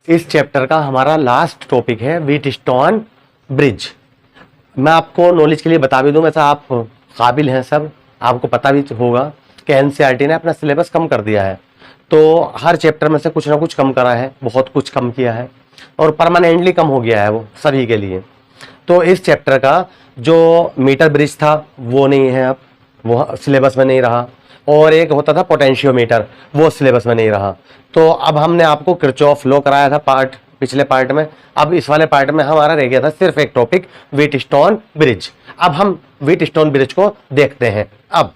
इस चैप्टर का हमारा लास्ट टॉपिक है व्हीटस्टोन ब्रिज। मैं आपको नॉलेज के लिए बता भी दूं, वैसे आप काबिल हैं सब, आपको पता भी होगा कि एनसीईआरटी ने अपना सिलेबस कम कर दिया है। तो हर चैप्टर में से कुछ ना कुछ कम करा है, बहुत कुछ कम किया है और परमानेंटली कम हो गया है वो सभी के लिए। तो इस चैप्टर का जो मीटर ब्रिज था वो नहीं है, अब वो सिलेबस में नहीं रहा। और एक होता था पोटेंशियोमीटर, वो सिलेबस में नहीं रहा। तो अब हमने आपको किरचॉफ लॉ कराया था पार्ट पिछले पार्ट में। अब इस वाले पार्ट में हमारा रह गया था सिर्फ एक टॉपिक, व्हीटस्टोन ब्रिज। अब हम व्हीटस्टोन ब्रिज को देखते हैं। अब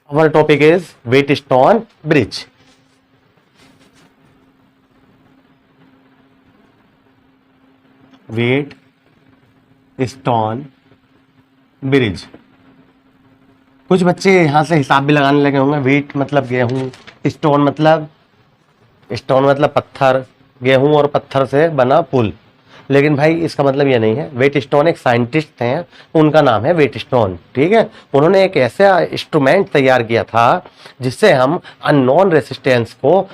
our topic is Wheatstone Bridge. Wheatstone Bridge। कुछ बच्चे यहां से हिसाब भी लगाने लगे होंगे। व्हीट मतलब गेहूं, स्टोन मतलब पत्थर, गेहूं और पत्थर से बना पुल। लेकिन भाई इसका मतलब ये नहीं है। व्हीटस्टोन एक साइंटिस्ट हैं, उनका नाम है व्हीटस्टोन, ठीक है। उन्होंने एक ऐसा इंस्ट्रूमेंट तैयार किया था जिससे हम अननोन रेसिस्टेंस को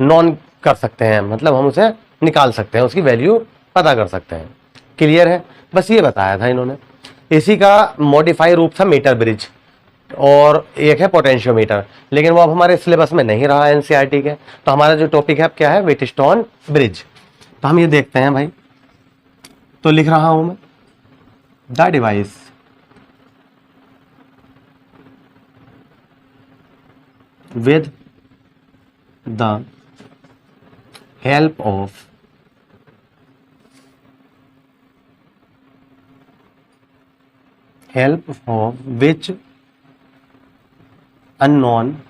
नॉन कर सकते हैं, मतलब हम उसे निकाल सकते हैं, उसकी वैल्यू पता कर सकते हैं। क्लियर है? बस ये बताया था इन्होंने। इसी का मॉडिफाई रूप था मीटर ब्रिज, और एक है पोटेंशियोमीटर, लेकिन वो अब हमारे सिलेबस में नहीं रहा एनसीईआरटी के। तो हमारा जो टॉपिक है अब क्या है? Wheatstone bridge. तो हम ये देखते हैं भाई, तो लिख रहा हूं मैं the device with the help of which unknown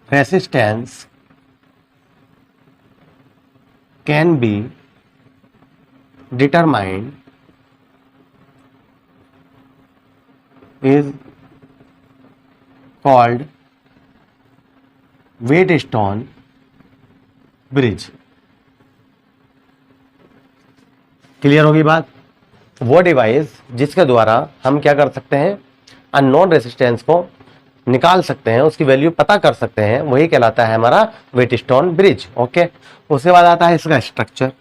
resistance can be determined is called Wheatstone bridge. Clear होगी बात? वो डिवाइस जिसके द्वारा हम क्या कर सकते हैं, अननोन रेसिस्टेंस को निकाल सकते हैं, उसकी वैल्यू पता कर सकते हैं, वही कहलाता है हमारा व्हीटस्टोन ब्रिज। ओके। उसके बाद आता है इसका स्ट्रक्चर,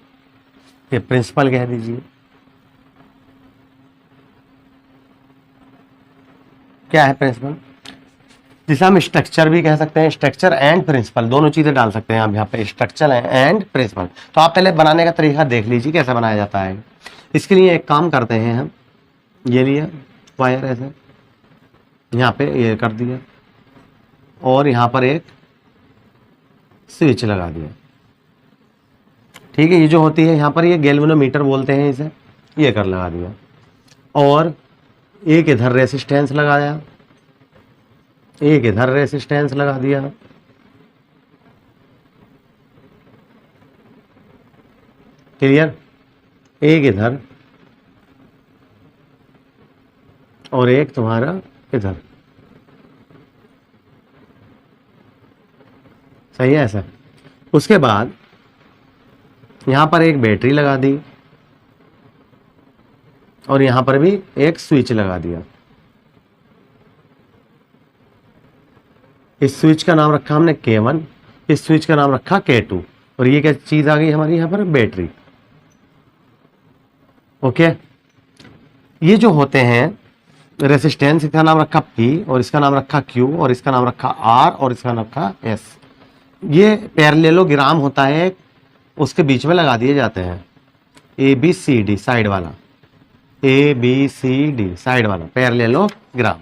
ये प्रिंसिपल कह दीजिए। क्या है प्रिंसिपल? जिसे हम स्ट्रक्चर भी कह सकते हैं, स्ट्रक्चर एंड प्रिंसिपल दोनों चीजें डाल सकते हैं आप यहाँ पे, स्ट्रक्चर एंड प्रिंसिपल। तो आप पहले बनाने का तरीका देख लीजिए कैसे बनाया जाता है। इसके लिए एक काम करते हैं हम, ये लिया वायर ऐसे, यहाँ पे ये कर दिया और यहाँ पर एक स्विच लगा दिया, ठीक है। ये जो होती है यहाँ पर, ये गैल्वेनोमीटर बोलते हैं इसे, ये कर लगा दिया। और एक इधर रेसिस्टेंस लगाया, एक इधर रेसिस्टेंस लगा दिया, क्लियर? एक इधर और एक तुम्हारा इधर, सही है ऐसा। उसके बाद यहां पर एक बैटरी लगा दी और यहां पर भी एक स्विच लगा दिया। इस स्विच का नाम रखा हमने K1, इस स्विच का नाम रखा K2, और ये क्या चीज आ गई हमारी यहां पर? बैटरी। ओके। ये जो होते हैं रेसिस्टेंस, इसका नाम रखा P और इसका नाम रखा Q और इसका नाम रखा R और इसका नाम रखा S। ये पैरेललोग्राम होता है, उसके बीच में लगा दिए जाते हैं, ABCD साइड वाला, ABCD साइड वाला पैरेललोग्राम।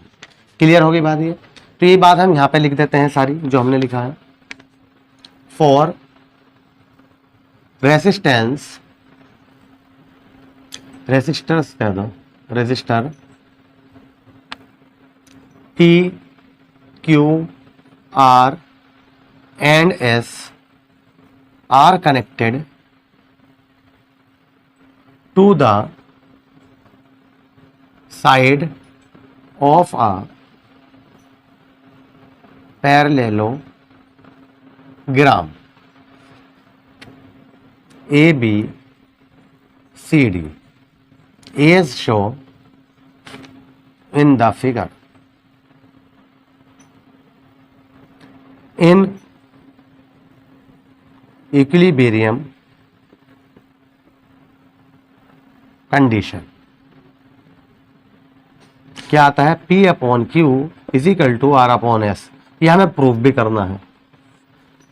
क्लियर होगी बात ये? तो ये बात हम यहां पे लिख देते हैं सारी जो हमने लिखा है। फॉर रेसिस्टेंस, रेसिस्टर्स कह दो, resistor P, Q, R and S are connected to the side of a parallelogram ABCD as shown in the figure in equilibrium condition क्या आता है, P upon Q is equal to R upon S। ये हमें proof भी करना है,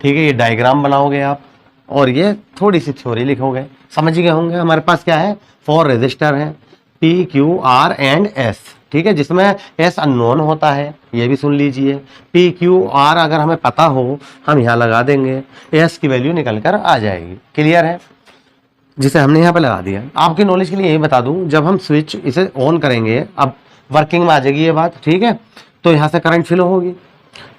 ठीक है। ये डायग्राम बनाओगे आप और ये थोड़ी सी थ्योरी लिखोगे, समझ गए होंगे। हमारे पास क्या है, 4 रेजिस्टर हैं P Q R and S, ठीक है, जिसमें S अननोन होता है, ये भी सुन लीजिए। P Q R अगर हमें पता हो हम यहाँ लगा देंगे, S की वैल्यू निकल कर आ जाएगी। क्लियर है, जिसे हमने यहाँ पे लगा दिया। आपकी नॉलेज के लिए यही बता दूं, जब हम स्विच इसे ऑन करेंगे, अब वर्किंग में आ जाएगी ये बात, ठीक है। तो यहाँ से करंट फ्लो होगी,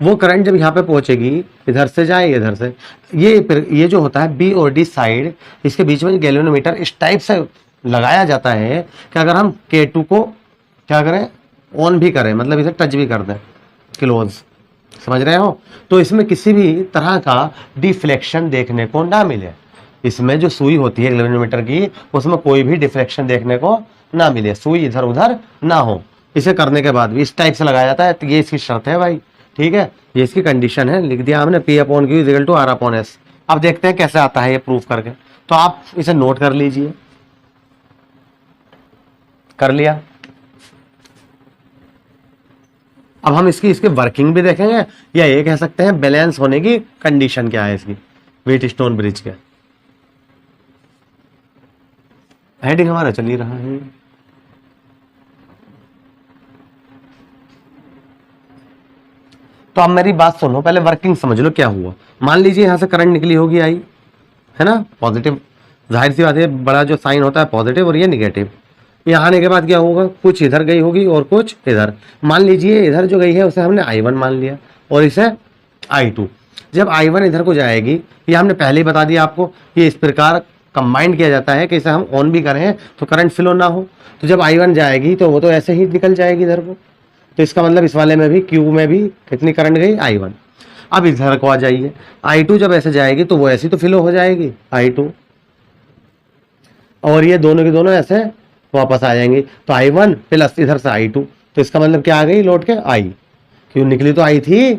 वो करंट जब यहाँ पे पहुंचेगी, इधर से जाएगी, इधर से ये जो होता है बी और डी साइड, इसके बीच में गैल्वेनोमीटर इस टाइप से लगाया जाता है कि अगर हम K2 को क्या करें, ऑन भी करें, मतलब इसे टच भी कर दें, क्लोज, समझ रहे हो, तो इसमें किसी भी तरह का डिफ्लेक्शन देखने को ना मिले। इसमें जो सुई होती है गैल्वेनोमीटर की, उसमें कोई भी डिफ्लेक्शन देखने को ना मिले, सुई इधर उधर ना हो। इसे करने के बाद भी इस टाइप से लगाया जाता है, तो ये इसकी शर्त है भाई, ठीक है, ये इसकी कंडीशन है। लिख दिया हमने P upon Q is equal to R upon S। अब देखते हैं कैसे आता है ये प्रूफ करके, तो आप इसे नोट कर लीजिए। कर लिया, अब हम इसकी वर्किंग भी देखेंगे, या ये कह सकते हैं बैलेंस होने की कंडीशन क्या है इसकी, व्हीटस्टोन ब्रिज के। हेडिंग हमारा चल ही रहा है। तो अब मेरी बात सुनो, पहले वर्किंग समझ लो क्या हुआ। मान लीजिए यहां से करंट निकली होगी, आई है ना, पॉजिटिव, जाहिर सी बात है, बड़ा जो साइन होता है पॉजिटिव और ये निगेटिव। यहाँ आने के बाद क्या होगा, कुछ इधर गई होगी और कुछ इधर। मान लीजिए इधर जो गई है उसे हमने I1 मान लिया और इसे I2। जब I1 इधर को जाएगी, ये हमने पहले ही बता दिया आपको, ये इस प्रकार कंबाइंड किया जाता है कि इसे हम ऑन भी करें तो करंट फ्लो ना हो। तो जब I1 जाएगी तो वो तो ऐसे ही निकल जाएगी इधर को, तो इसका मतलब इस वाले में भी Q में भी कितनी करंट गई, I1। अब इधर को आ जाइए, I2 जब ऐसे जाएगी तो वो ऐसी तो फ्लो हो जाएगी I2, और ये दोनों के दोनों ऐसे वापस आ जाएंगे। तो I1 प्लस इधर से I2, तो इसका मतलब क्या आ गई लौट के I, क्यों निकली तो I थी,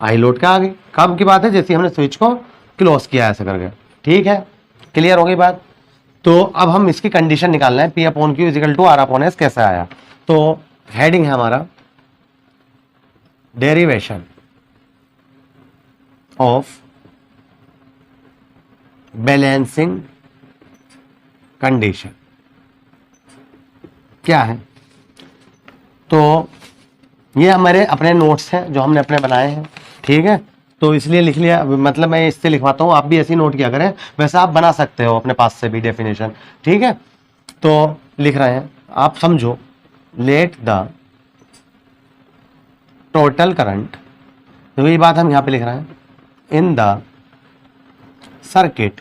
I लौट के आ गई। कब की बात है, जैसे हमने स्विच को क्लोज किया ऐसे करके, ठीक है, क्लियर हो गई बात। तो अब हम इसकी कंडीशन निकालना है, P upon Q is equal to R upon S कैसे आया। तो हेडिंग है हमारा डेरिवेशन ऑफ बैलेंसिंग कंडीशन क्या है। तो ये हमारे अपने नोट्स हैं जो हमने अपने बनाए हैं, ठीक है, तो इसलिए लिख लिया, मतलब मैं इससे लिखवाता हूँ, आप भी ऐसे ही नोट किया करें। वैसे आप बना सकते हो अपने पास से भी डेफिनेशन, ठीक है। तो लिख रहे हैं, आप समझो, लेट द टोटल करंट, तो ये बात हम यहाँ पे लिख रहे हैं, in the circuit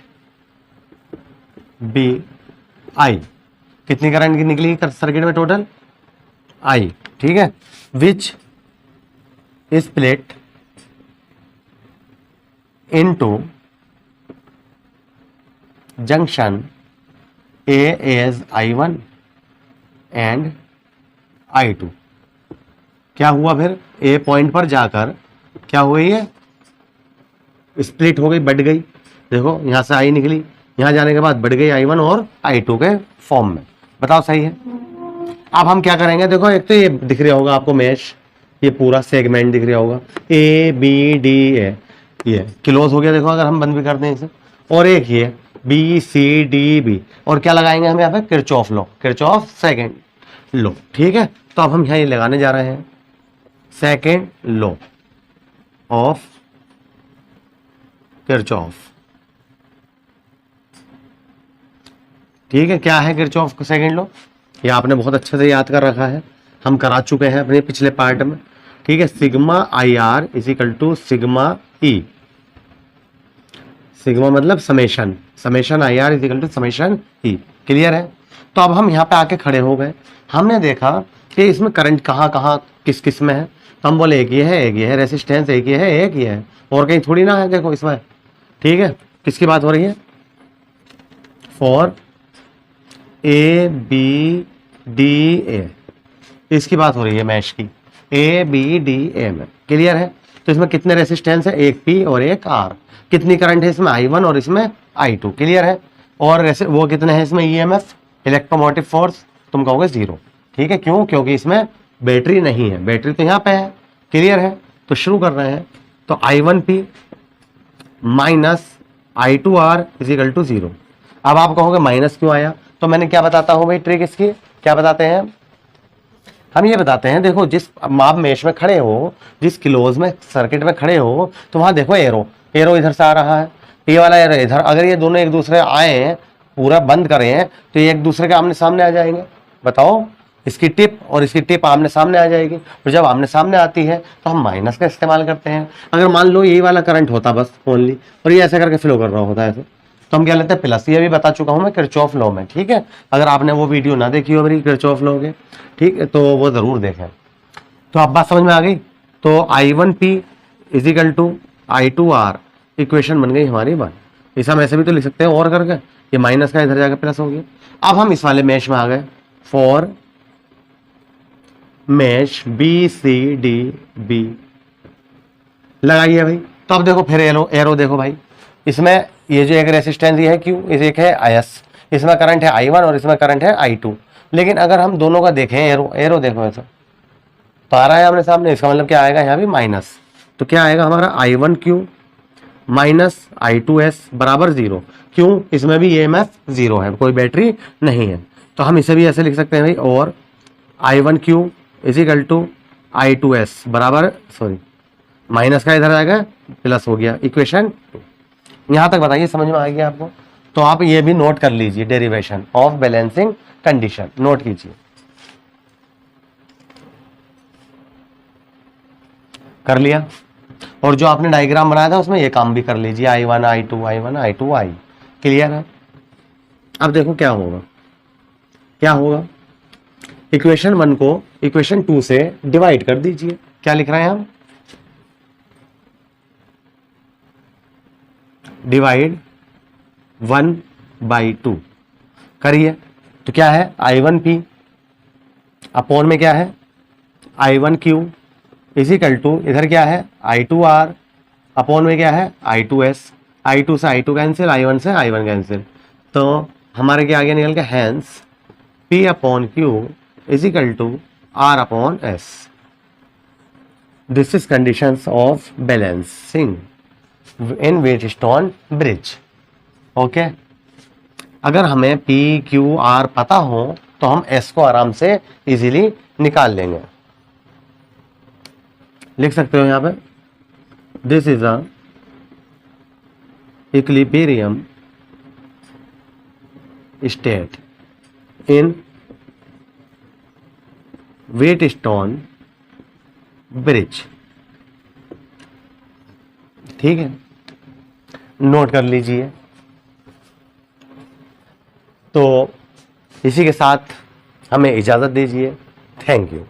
B I, कितनी करंट की निकली सर्किट में टोटल, आई, ठीक है, which split into junction A as I1 and I2। क्या हुआ फिर, ए पॉइंट पर जाकर क्या हुई है, स्प्लिट हो गई, बढ़ गई। देखो यहां से आई निकली, यहां जाने के बाद बढ़ गई I1 और I2 के फॉर्म में। बताओ सही है। अब हम क्या करेंगे, देखो एक तो ये दिख रहा होगा आपको मैश, ये पूरा सेगमेंट दिख रहा होगा, A B D A, ये क्लोज हो गया। देखो अगर हम बंद भी कर दें इसे, और एक ये B C D B, और क्या लगाएंगे हम यहाँ पे, Kirchhoff law, Kirchhoff second law, ठीक है। तो अब हम यहाँ ये लगाने जा रहे हैं, सेकंड लॉ ऑफ किरचॉफ, ठीक है। क्या है किरचॉफ का सेकंड लॉ, ये आपने बहुत अच्छे से याद कर रखा है, हम करा चुके हैं अपने पिछले पार्ट में, ठीक है। Sigma IR is equal to sigma E, sigma मतलब summation, summation IR is equal to summation E, clear है। तो अब हम यहाँ पे आके खड़े हो गए, हमने देखा कि इसमें करंट कहाँ कहाँ किस किस में है। तो हम बोले एक ये है, एक ये है, रेसिस्टेंस एक ये है, एक ये है, और कहीं थोड़ी ना है। देखो इसमें, ठीक है, किसकी बात हो रही है, for A B D A, इसकी बात हो रही है मैश की, ए बी डी ए में, क्लियर है। तो इसमें कितने रेसिस्टेंस है, एक पी और एक आर। कितनी करंट है इसमें, I1 और इसमें I2, क्लियर है। और वो कितने हैं इसमें, EMF इलेक्ट्रोमोटिव फोर्स, तुम कहोगे 0, ठीक है। क्यों, क्योंकि इसमें बैटरी नहीं है, बैटरी तो यहाँ पे है, क्लियर है। तो शुरू कर रहे हैं। तो I1P minus I2R is equal to 0। अब आप कहोगे माइनस क्यों आया, तो मैंने क्या बताता हूँ भाई ट्रिक इसकी, क्या बताते हैं हम, ये बताते हैं, देखो जिस आप मेश में खड़े हो, जिस क्लोज में सर्किट में खड़े हो, तो वहां देखो एरो इधर से आ रहा है, ये वाला एरो इधर। अगर ये दोनों एक दूसरे आए, पूरा बंद करें, तो ये एक दूसरे के आमने सामने आ जाएंगे। बताओ, इसकी टिप और इसकी टिप आमने सामने आ जाएगी। और जब आमने सामने आती है तो हम माइनस का इस्तेमाल करते हैं। अगर मान लो यही वाला करंट होता बस ओनली, और ये ऐसे करके फ्लो कर रहा होता है ऐसे, तो हम क्या लेते हैं प्लस। ये भी बता चुका हूं मैं किरचॉफ लॉ में, ठीक है। अगर आपने वो वीडियो ना देखी हो मेरी किरचॉफ लॉ के, ठीक है, तो वो जरूर देखें। तो अब बात समझ में आ गई। तो I1P is equal to I2R equation बन गई हमारी 1। इसे हम ऐसे भी तो लिख सकते हैं और करके, ये माइनस का इधर जाकर प्लस हो गया। अब हम इस वाले मैश में आ गए, फॉर मैश BCDB लगाइए भाई। तो अब देखो फिर एरो देखो भाई, इसमें ये जो एक रेसिस्टेंस ये है Q, इस एक है IS, इसमें करंट है I1 और इसमें करंट है I2। लेकिन अगर हम दोनों का देखें, एरो देखो ऐसा तो आ रहा है आमने सामने, इसका मतलब क्या आएगा यहाँ भी माइनस। तो क्या आएगा हमारा I1Q माइनस I2S बराबर 0। क्यों, इसमें भी EMF 0 है, कोई बैटरी नहीं है। तो हम इसे भी ऐसे लिख सकते हैं भाई, और I1Q इजिकल टू I2S बराबर, सॉरी माइनस का इधर आएगा प्लस हो गया, इक्वेशन 2। यहां तक बताइए समझ में आ गया आपको। तो आप ये भी नोट कर लीजिए, derivation of balancing condition note कीजिए, कर लिया। और जो आपने डायग्राम बनाया था उसमें ये काम भी कर लीजिए, I1 I2 I1 I2 I, clear है। अब देखो क्या होगा, क्या होगा, इक्वेशन 1 को इक्वेशन 2 से डिवाइड कर दीजिए। क्या लिख रहे हैं हम, डिवाइड 1/2 करिए। तो क्या है, I1P अपॉन में क्या है I1Q इजिकल टू, इधर क्या है I2R अपॉन में क्या है I2S। I2 से I2 कैंसिल, I1 से I1 कैंसिल, तो हमारे क्या आगे निकल के, hence P upon Q is equal to R upon S। This is conditions of balancing in Wheatstone bridge. Okay, अगर हमें P Q R पता हो तो हम S को आराम से इजीली निकाल लेंगे। लिख सकते हो यहां पे, this is a equilibrium state in Wheatstone bridge. ठीक है, नोट कर लीजिए। तो इसी के साथ हमें इजाजत दीजिए। Thank you.